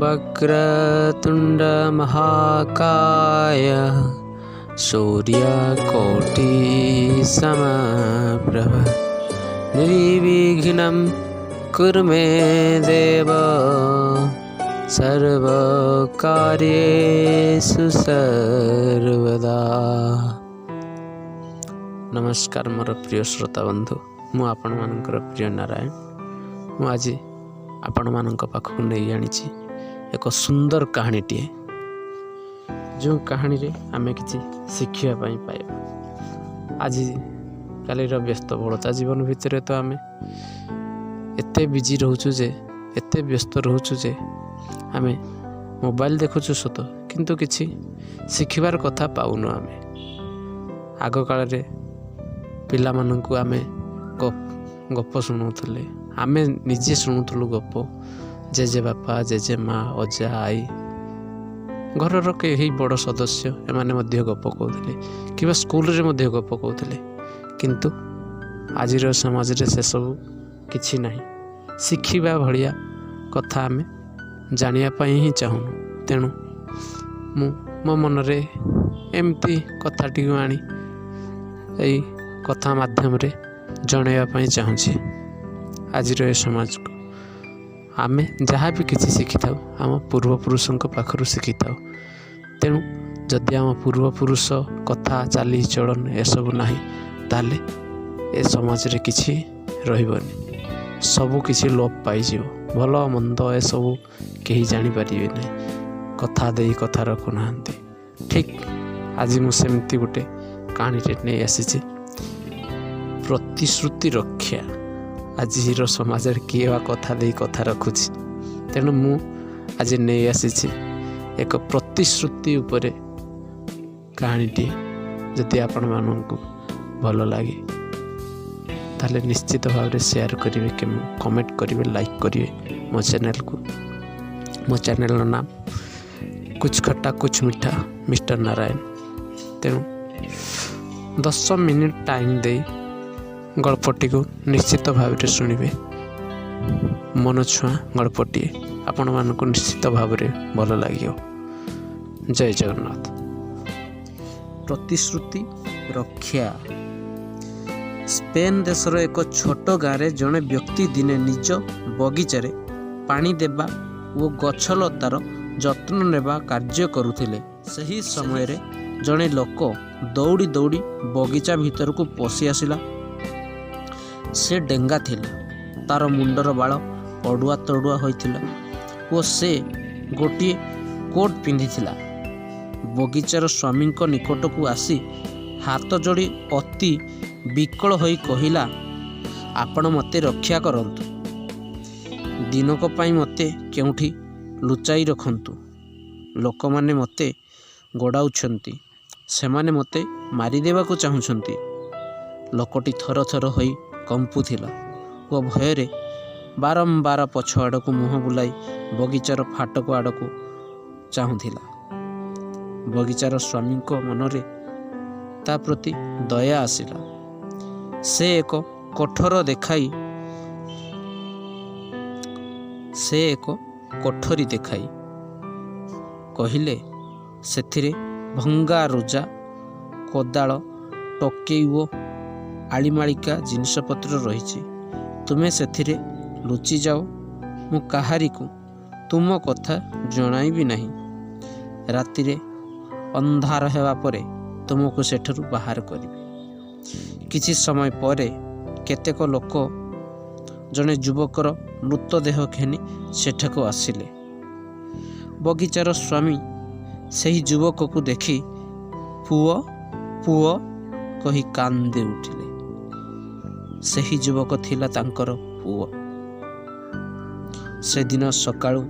वक्रतुंड महाकाय सूर्यकोटि समप्रभ निर्विघ्नं कुरु मे देव सर्वकार्येषु सर्वदा। नमस्कार मोर प्रिय श्रोता बंधु, मु आपण मानकर प्रिय नारायण। मु आज आपण मानक पाखक नहीं आनी एक सुंदर कहानीटे, जो कहानी रे आमे किछि शिखिया पाई पाइबा। आज कालीर व्यस्त बहुलता जीवन भितर तो आमे एते बिजी रहूछु जे, एते व्यस्त रहूछु जे आमे मोबाइल देखुछु सत, किंतु किछि शिखिबार कथा पाउनु। आमे आग काल रे पिला माननकु आमे गप शुणुले, आमे निजे शुणुलु गप। जेजे बापा, जेजे माँ, अजा, आई, घरर कई बड़ सदस्य एमाने मध्य गप कहते कि स्कूल रे मध्य गप कहते, किंतु आजिर समाज रे से सब किछि नहीं। शिखिबा भलिया कथा आमे जानिया पाई ही चाहूनु। तेणु मो मन रे एमती कथाटी आनी एई कथा माध्यम रे जणैया पाई चाहूँची। आजिर ए समाज को आमे जहाँ भी किसी शिखि था आम पूर्वपुरुषों पाखर शिखि था। तेणु जदि आम पूर्वपुरुष कथा चाली चलन एसबू ना ताले ए समाज रे किछि रहिबनी, सबू किछि लोप पाइज। भल मंद ए सबू कहीं जानीपारे नहीं, कथा दे कथा रखुना। ठीक आज मुझे गोटे कहानी नहीं आसी प्रतिश्रुति रक्षा। आज समाज किए वा कथा दे कथा रखुची। तेणु मु आज नहीं आसी एक प्रतिश्रुति उपरे कहानीटी। जदि आपण मानक भल लगे ताले निश्चित भाव में शेयर करेंगे, कमेंट करेंगे, लाइक करेंगे मो चैनल को। मो चैनल नाम कुछ खट्टा कुछ मीठा मिस्टर नारायण। तेणु 10 मिनिट टाइम दे गल्पटी को निश्चित भाव में शुणिबे। मन छुआ गल्पटी आपण मानक निश्चित भाव में भल लगे। जय जगन्नाथ। प्रतिश्रुति रक्षा। स्पेन देशर एक छोट गाँव जड़े व्यक्ति दिने निज बगीचारे पानी देवा और गछलतार जत्न नेबा कार्य करुथिले। सही समय रे जड़े लोक दौड़ी दौड़ी बगीचा भीतर को पशि आसिला। से डेंगा थिला, तार मुंडर बाल पड़ुआ तड़ुआ होइथिला और से गोटे कोट पिंधिथिला। बगीचार स्वामी निकट को आसी हाथ जोड़ी अति विकल होई कहिला, आपण मते रक्षा करंतु, दिनक पाई मते केउठी लुचाई रखंतु। लोक माने मते गोड़ाउछंती, सेमाने मते मारी देवाको चाहुछंती। लोकटी थर थर होई कंपुथिला और भୟରେ बारंबार पछ आड़क मुह बुलाई बगीचार फाटक आड़क चाहुथिला। बगीचार स्वामी मनरे ता प्रति दया आसिला। से एक कोठरी देखाई कहिले, सेथिरे भंगा रुजा, कोदाल, टोकेई ओ आलिमालिका जिनसपत्र रही। तुमे सेथिरे लुचि जाओ, मु काहारी को तुम कथा जणाइबी नहीं। रातिरे अंधार हेबा परे तुमको सेठरू बाहर करिबी। किछि समय परे केतेक लोक जड़े युवकर मृतदेह घेनी सेठाको आसिले। बगीचार स्वामी सही युवक को देखी पुओ पुओ कही कांदे उठिले। सही युवक थिला तांकर पुओ। से दिन सकाळू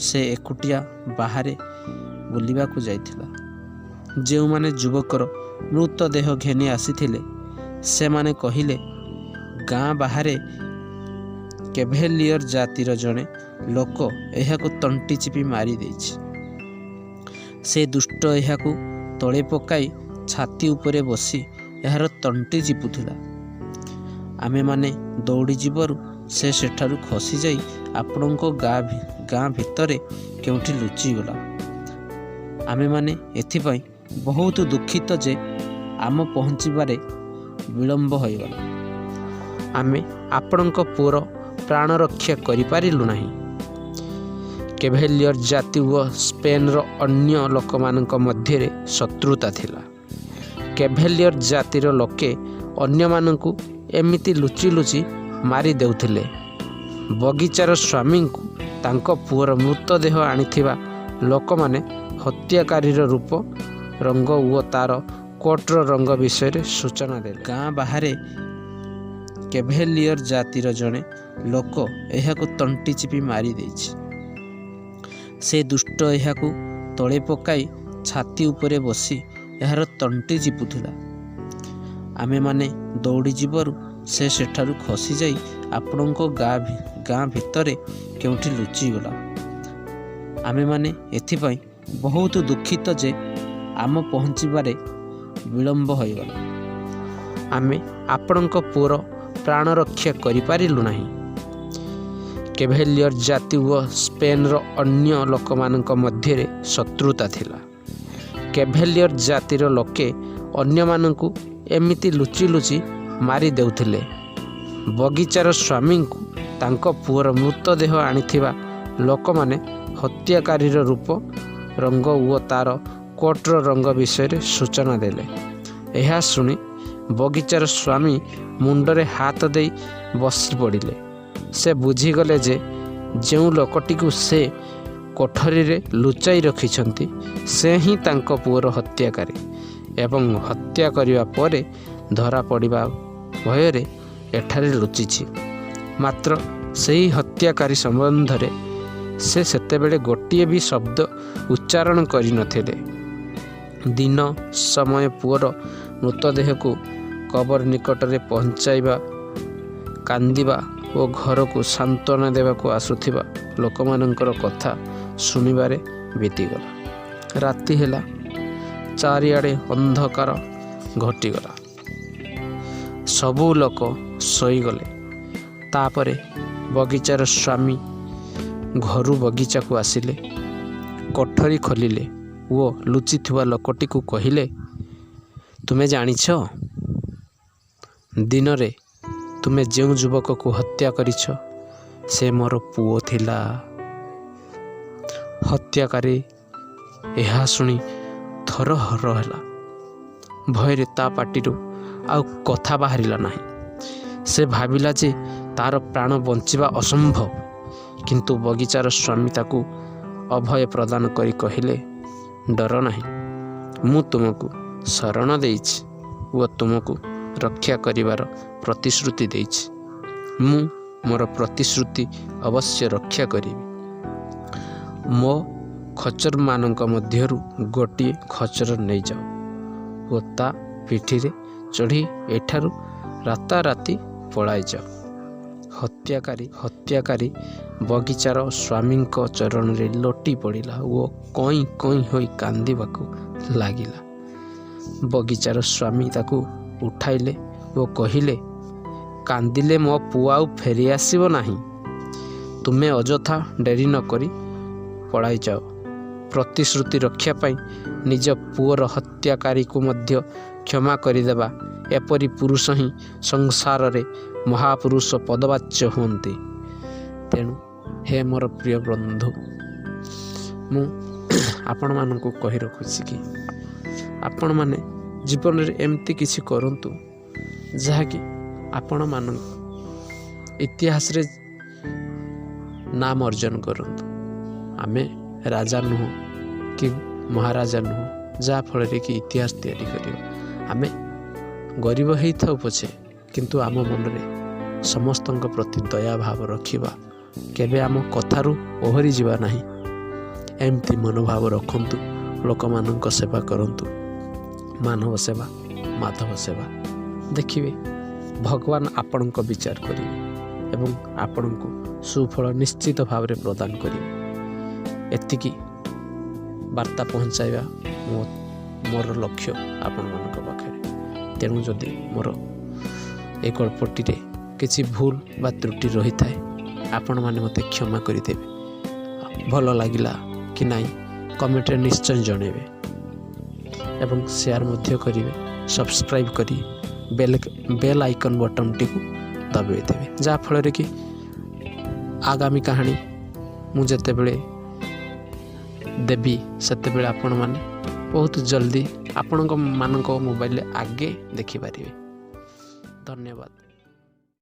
से एकुटिया बाहरे बुलिबा को जाइथिला। जे माने युवकर मृतदेह घेनी आसीथिले से माने कहिले, गाँ बाहरे केभेलियर जातिर जड़े लोक एहाकु तंटी चिपी मारी देछि। से दुष्ट एहाकु तले पकाई छाती उपरे बसी यार तंटी चिपुथिला। आमेमाने दौड़ी जिबारु से सेठारु खसी जाई आपणको गाँ भितरे केउठी लुचिगला। आमेमाने एथिपाई बहुत दुखित जे आम पहुँचबारे विलम्ब होइगला। आमे आपणको पुअर प्राण रक्षा करिपारिलु नाही। केभेलियर जाति व स्पेन रो अन्य लोक मानक मध्य शत्रुता थिला। केभेलियर जातिर लोके अन्य मानकु एमिति लुचि लुचि मारी देउथिले। बगीचार स्वामी को तांको पुअर मृतदेह आनिथिबा लोक माने हत्याकारीर रूप रंग व तार कोटर रंग विषय सूचना देले। गाँ बाहर केभेलियर जातिर जड़े लोक एहाकु तंटी चिपी मारी देछि। से दुष्ट एहाकु तले पकाई छाती उपरे बसी यार तंटी चिपुथिला। आमे माने दौड़ी जिबारु से सेठारु खसी जाई आपणको गाँ भितरे केउठी लुचिगला। आमे माने एथिपाई बहुत दुखित जे आम पहुँचबारे विलम्ब होइगला। आमे आपणको पुअर प्राण रक्षा करिपारिलु नाही। केभेलियर जाति व स्पेन रो अन्य लोक मानक मध्य शत्रुता थिला। केभेलियर जातिर लोके अन्य मानकु एमिति लुचि लुचि मारी देउथिले। बगीचार स्वामी को तांको पुअर मृतदेह आनिथिबा लोक माने हत्याकारीर रूप रंग व तार कोटर रंग विषय सूचना देले। यह शुणी बगीचार स्वामी मुंडरे हाथ दे बसी पड़िले। से बुझीगले जे जो लोकटी को से कोठरी रे लुचाई रखिछंती से ही तांको पुअर हत्याकारी एवं हत्या करिवा परे धरा पड़िबा भୟରେ एठारे लुचिछि। मात्र सही हत्याकारी संबंध रे से सेतेबेले गोटिए भी शब्द उच्चारण करि नथिले। दिन समय पुअर मृतदेह को कबर निकट में पहुँचाइबा कांदिबा और घर को सांत्वना देवा को आसुथिबा लोक मानकर कथा सुनिबारे बीतीगला। राति हेला, चारिआडे अंधकार घटीगला। सबू लोक शोईगले। तापरे बगीचार स्वामी घरू बगीचा को आसिले, कोठरी खोलिले वो लुचिथिबा लोकटी को कहिले, तुमे जानिछ दिन रे तुमे जो युवक को हत्या करिछ से मोर पुओ थिला। हत्याकारी यह शुणी थरहर हैला। भयरे ता पाटिरू आउ कथा बाहरिला नाही। से भाविला जे तार प्राण बंचिबा असंभव, किंतु बगीचार स्वामी ताकू अभय प्रदान करी कहिले, डर नाही, मु तुमको शरण देइछि व तुमको रक्षा करिवार प्रतिश्रुति देइछि। मु मोर प्रतिश्रुति अवश्य रक्षा करिबि। मो खचर मानक मध्यरु गोटिए खचर नहीं जाओ व ता पिठी रे चढ़ी एठारु राताराति पलाई जाओ। हत्याकारी बगीचार स्वामी चरण रे लोटी पड़िला वो कई कई होई कांदिबाकू लागिला। बगीचार स्वामी ताकू उठाइले वो कहिले, कांदिले मो पुआ आउ फेरी आसीबो नाही। तुमे अजथा डेरी न करी पलाई जाओ। प्रतिश्रुति रक्षा पाई निज पुअर हत्याकारी को मध्य क्षमा करिदेबा एपरी पुरुष ही संसार रे महापुरुष पदवाच्य हुंती। तेणु हे मोर प्रिय बंधु, मु आपण मानकु कहि रखुछि कि आपण माने जीवन रे एमती किछि करंतु जहाँकि आपण मान इतिहास रे नाम अर्जन करंतु। आमे राजा नुह कि महाराजा नुह जहाँ फल कि इतिहास तैयारी करियो। आमे गरीब हेई थाउ पछे किंतु आम मन रे समस्तଙ୍କ प्रति दया भाव रखिबा, केबे आम कथारू ओहरी जिबा नाही। एमती मनोभाव रखंतु, लोक मानक सेवा करंतु। मानव सेवा माधव सेवा देखिए भगवान आपण को विचार करेंगे एवं आपण को सुफल निश्चित भाव में प्रदान करेंगे। एतिकी वार्ता पहुँचाइबा मोर लक्ष्य आपण मान पाखे। तेणु जदि मोर ए गल्पटी କିଛି ଭୁଲ ବା ତ୍ରୁଟି ରହିଥାଏ ଆପଣମାନେ ମୋତେ କ୍ଷମା କରିଦେବେ। ଭଲ ଲାଗିଲା କି ନାହିଁ କମେଣ୍ଟରେ ନିଶ୍ଚୟ ଜଣାଇବେ ଏବଂ ସେୟାର ମଧ୍ୟ କରିବେ। ସବସ୍କ୍ରାଇବ୍ କରି ବେଲ୍ ଆଇକନ୍ ବଟନ୍ଟିକୁ ଦବାଇ ଦେବେ, ଯାହାଫଳରେ କି ଆଗାମୀ କାହାଣୀ ମୁଁ ଯେତେବେଳେ ଦେବି ସେତେବେଳେ ଆପଣମାନେ ବହୁତ ଜଲ୍ଦି ଆପଣଙ୍କ ମୋବାଇଲରେ ଆଗେ ଦେଖିପାରିବେ। ଧନ୍ୟବାଦ।